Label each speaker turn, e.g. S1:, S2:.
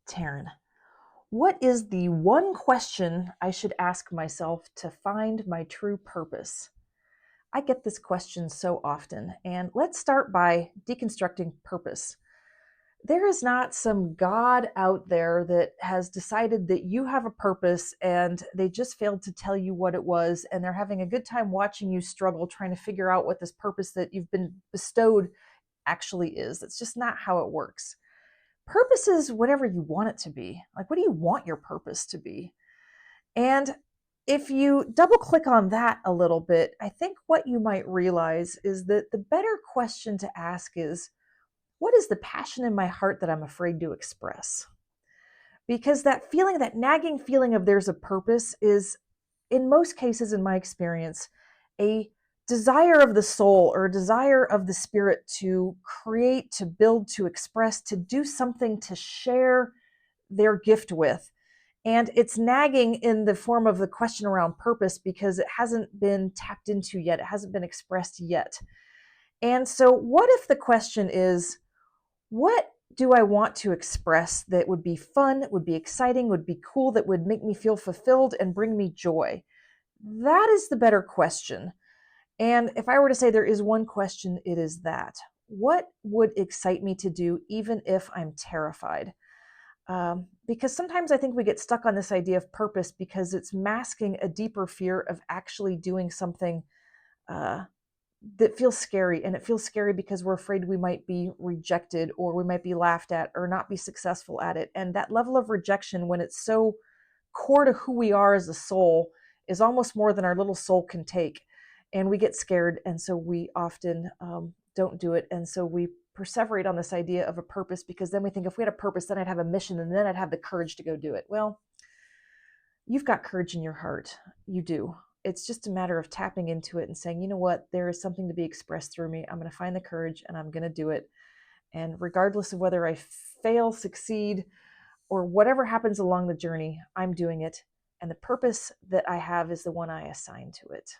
S1: Taryn, what is the one question I should ask myself to find my true purpose? I get this question so often, and let's start by deconstructing purpose. There is not some God out there that has decided that you have a purpose and they just failed to tell you what it was, and they're having a good time watching you struggle trying to figure out what this purpose that you've been bestowed actually is. That's just not how it works. Purpose is whatever you want it to be. Like, what do you want your purpose to be? And if you double click on that a little bit, I think what you might realize is that the better question to ask is, what is the passion in my heart that I'm afraid to express? Because that feeling, that nagging feeling of there's a purpose, is, in most cases, in my experience, a desire of the soul or a desire of the spirit to create, to build, to express, to do something to share their gift with. And it's nagging in the form of the question around purpose because it hasn't been tapped into yet, it hasn't been expressed yet. And so, what if the question is, what do I want to express that would be fun, would be exciting, would be cool, that would make me feel fulfilled and bring me joy? That is the better question. And if I were to say there is one question, it is that. What would excite me to do even if I'm terrified? Because sometimes I think we get stuck on this idea of purpose because it's masking a deeper fear of actually doing something uh, that feels scary. And it feels scary because we're afraid we might be rejected or we might be laughed at or not be successful at it. And that level of rejection, when it's so core to who we are as a soul, is almost more than our little soul can take. And we get scared. And so we often don't do it. And so we perseverate on this idea of a purpose because then we think if we had a purpose, then I'd have a mission and then I'd have the courage to go do it. Well, you've got courage in your heart. You do. It's just a matter of tapping into it and saying, you know what, there is something to be expressed through me. I'm going to find the courage and I'm going to do it. And regardless of whether I fail, succeed, or whatever happens along the journey, I'm doing it. And the purpose that I have is the one I assign to it.